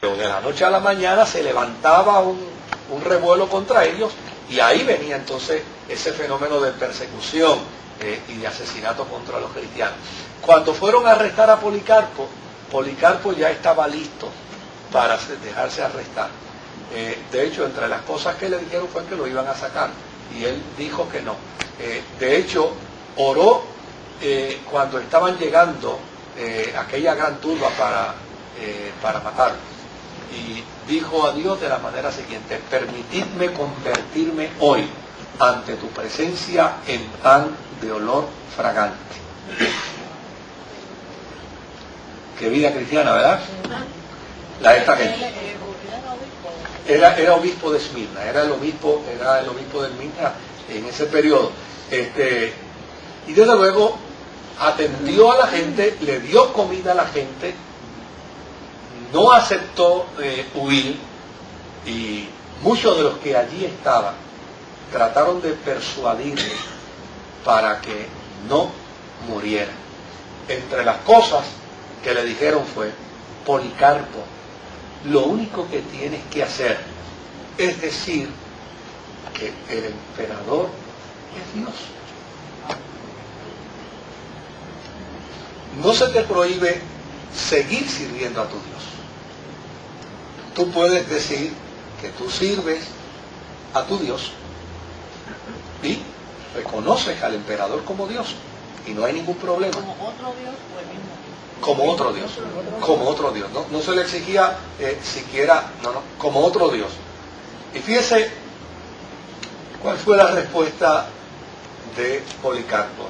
Pero de la noche a la mañana se levantaba un revuelo contra ellos, y ahí venía entonces ese fenómeno de persecución y de asesinato contra los cristianos. Cuando fueron a arrestar a Policarpo, Policarpo ya estaba listo para dejarse arrestar. De hecho, entre las cosas que le dijeron fue que lo iban a sacar, y él dijo que no. De hecho, oró cuando estaban llegando aquella gran turba para matarlo, y dijo a Dios de la manera siguiente: permitidme convertirme hoy ante tu presencia en pan de olor fragante. Qué vida cristiana, ¿verdad? La esta que era obispo de Esmirna, era el obispo de Esmirna en ese periodo. Y desde luego atendió a la gente, le dio comida a la gente, no aceptó huir, y muchos de los que allí estaban trataron de persuadirle para que no muriera. Entre las cosas que le dijeron fue: Policarpo, lo único que tienes que hacer es decir que el emperador es Dios. No se te prohíbe seguir sirviendo a tu Dios. Tú puedes decir que tú sirves a tu Dios y reconoces al emperador como Dios, y no hay ningún problema. ¿Como otro Dios o el mismo? Como otro Dios, como otro Dios. No se le exigía siquiera, como otro Dios. Y fíjese cuál fue la respuesta de Policarpo.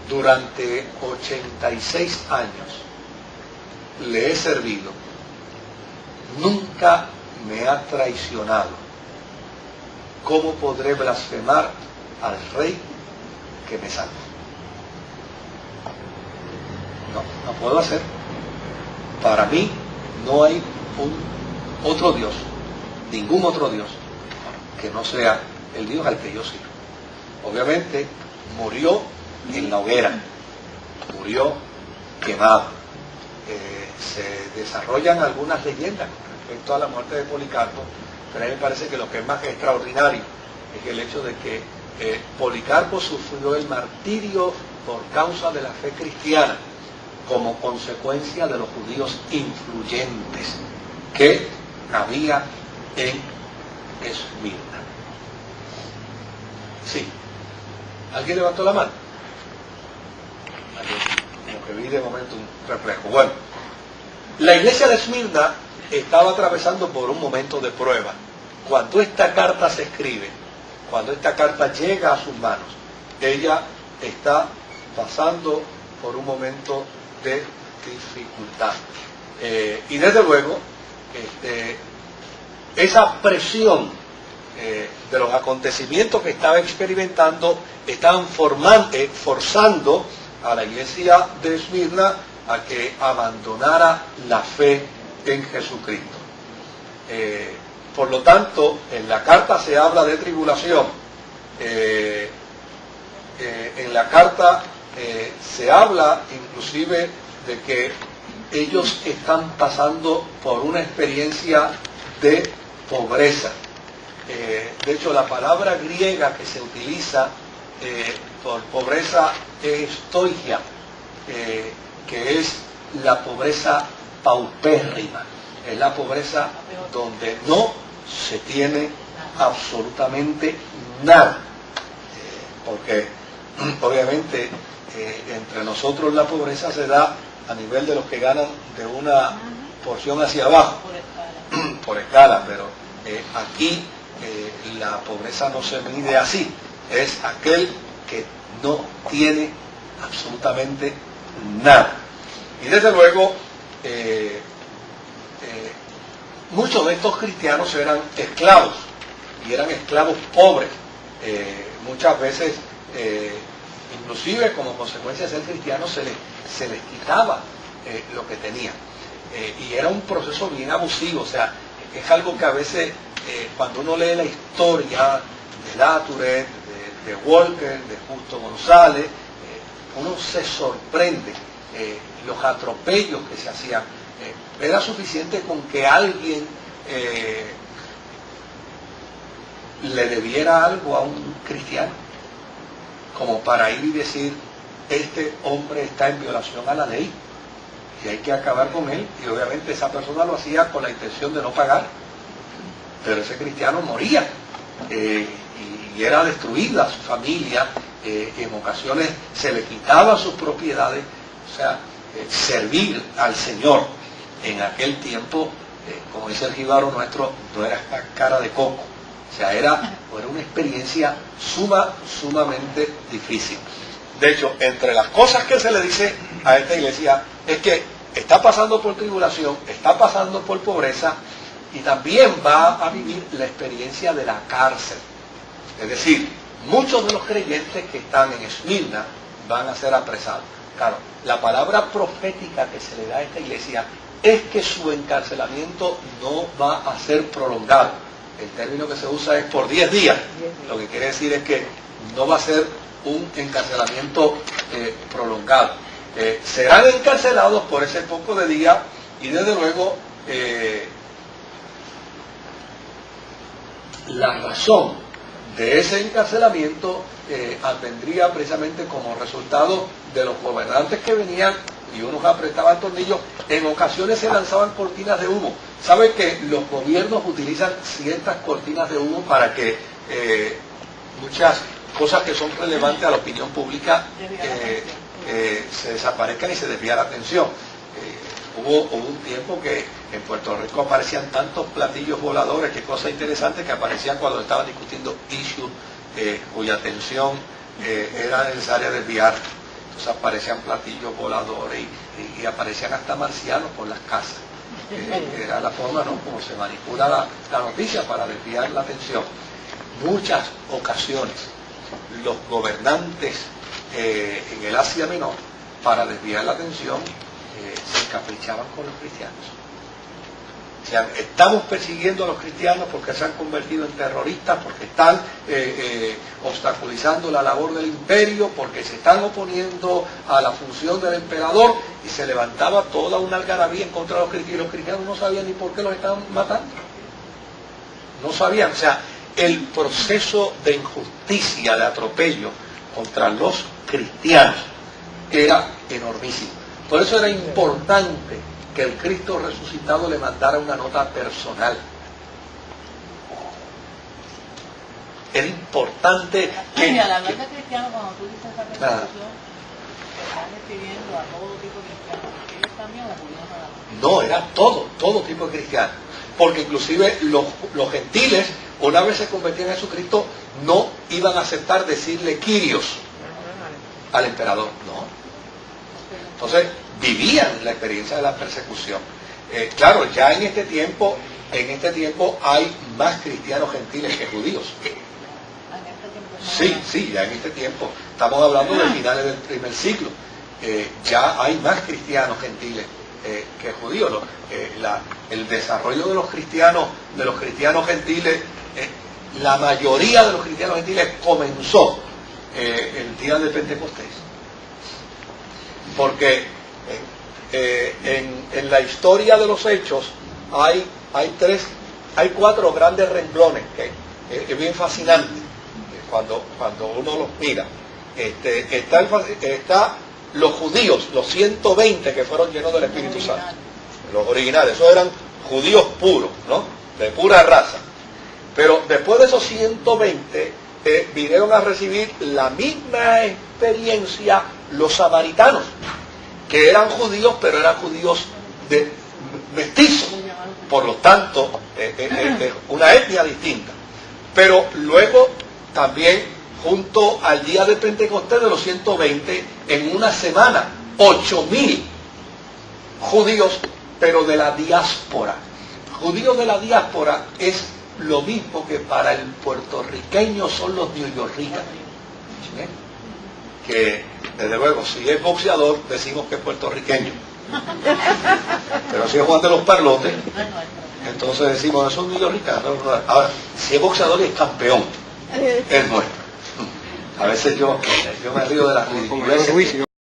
Durante 86 años le he servido, nunca me ha traicionado. ¿Cómo podré blasfemar al rey que me salva? No puedo hacer. Para mí no hay otro Dios, ningún otro Dios, que no sea el Dios al que yo sirvo. Obviamente murió en la hoguera, murió quemado. Se desarrollan algunas leyendas con respecto a la muerte de Policarpo, pero a mí me parece que lo que es más extraordinario es el hecho de que Policarpo sufrió el martirio por causa de la fe cristiana, como consecuencia de los judíos influyentes que había en Esmirna. Sí. ¿Alguien levantó la mano? Como que vi de momento un reflejo. Bueno, la iglesia de Esmirna estaba atravesando por un momento de prueba. Cuando esta carta se escribe, cuando esta carta llega a sus manos, ella está pasando por un momento de dificultad. Y desde luego, esa presión de los acontecimientos que estaba experimentando estaban forzando a la iglesia de Esmirna a que abandonara la fe en Jesucristo. Por lo tanto, en la carta se habla de tribulación. En la carta se habla inclusive de que ellos están pasando por una experiencia de pobreza. De hecho, la palabra griega que se utiliza por pobreza es stoigia, que es la pobreza paupérrima, es la pobreza donde no se tiene absolutamente nada, porque obviamente entre nosotros la pobreza se da a nivel de los que ganan de una porción hacia abajo, por escala, pero aquí la pobreza no se mide así, es aquel que no tiene absolutamente nada. Y desde luego muchos de estos cristianos eran esclavos, y eran esclavos pobres. Muchas veces inclusive como consecuencia de ser cristianos se les quitaba lo que tenían, y era un proceso bien abusivo. O sea, es algo que a veces cuando uno lee la historia de Laturet, de Walker, de Justo González, uno se sorprende los atropellos que se hacían Era suficiente con que alguien le debiera algo a un cristiano como para ir y decir: este hombre está en violación a la ley y hay que acabar con él. Y obviamente esa persona lo hacía con la intención de no pagar, pero ese cristiano moría y era destruida su familia, en ocasiones se le quitaban sus propiedades. O sea, servir al Señor en aquel tiempo, como dice el jíbaro nuestro, no era cara de coco. O sea, era una experiencia sumamente difícil. De hecho, entre las cosas que se le dice a esta iglesia es que está pasando por tribulación, está pasando por pobreza y también va a vivir la experiencia de la cárcel. Es decir, muchos de los creyentes que están en Esmirna van a ser apresados. Claro, la palabra profética que se le da a esta iglesia es que su encarcelamiento no va a ser prolongado. El término que se usa es por 10 días. Lo que quiere decir es que no va a ser un encarcelamiento prolongado. Serán encarcelados por ese poco de días y desde luego la razón de ese encarcelamiento vendría precisamente como resultado de los gobernantes que venían y unos apretaban tornillos. En ocasiones se lanzaban cortinas de humo. ¿Sabe que los gobiernos utilizan ciertas cortinas de humo para que muchas cosas que son relevantes a la opinión pública se desaparezcan y se desvía la atención? Hubo un tiempo que en Puerto Rico aparecían tantos platillos voladores, qué cosa interesante, que aparecían cuando estaban discutiendo issues cuya atención era necesaria desviar. Entonces aparecían platillos voladores y aparecían hasta marcianos por las casas. Era la forma, ¿no?, como se manipula la noticia para desviar la atención. Muchas ocasiones los gobernantes en el Asia Menor, para desviar la atención, se encaprichaban con los cristianos. O sea, estamos persiguiendo a los cristianos porque se han convertido en terroristas, porque están obstaculizando la labor del imperio, porque se están oponiendo a la función del emperador, y se levantaba toda una algarabía en contra de los cristianos, y los cristianos no sabían ni por qué los estaban matando. No sabían. O sea, el proceso de injusticia, de atropello contra los cristianos era enormísimo. Por eso era importante que el Cristo resucitado le mandara una nota personal. Era importante que... Y al hablar de cristianos, cuando tú dices esa persecución, estás refiriendo a todo tipo de cristianos. ¿Ellos también o judíos nada más? No, era todo tipo de cristianos. Porque inclusive los gentiles, una vez se convertían en Jesucristo, no iban a aceptar decirle Kyrios al emperador. No. Entonces, vivían la experiencia de la persecución. Claro, ya en este tiempo hay más cristianos gentiles que judíos. Sí, ya en este tiempo. Estamos hablando de finales del primer siglo. Ya hay más cristianos gentiles que judíos. El desarrollo de los cristianos gentiles, la mayoría de los cristianos gentiles comenzó el día de Pentecostés. Porque en la historia de los hechos hay 4 grandes renglones que es bien fascinante cuando uno los mira. Está los judíos, los 120 que fueron llenos del Espíritu Santo, los originales. Esos eran judíos puros, ¿no?, de pura raza. Pero después de esos 120 vinieron a recibir la misma experiencia los samaritanos, que eran judíos, pero eran judíos de mestizos, por lo tanto una etnia distinta. Pero luego también, junto al día de Pentecostés de los 120, en una semana 8,000 judíos, pero de la diáspora. Judíos de la diáspora es lo mismo que para el puertorriqueño son los neoyorricanos. Que desde luego, si es boxeador decimos que es puertorriqueño, pero si es Juan de los Parlotes, entonces decimos eso es neoyorricano. Ahora, si es boxeador y es campeón, es nuestro. A veces yo me río de las ridiculeces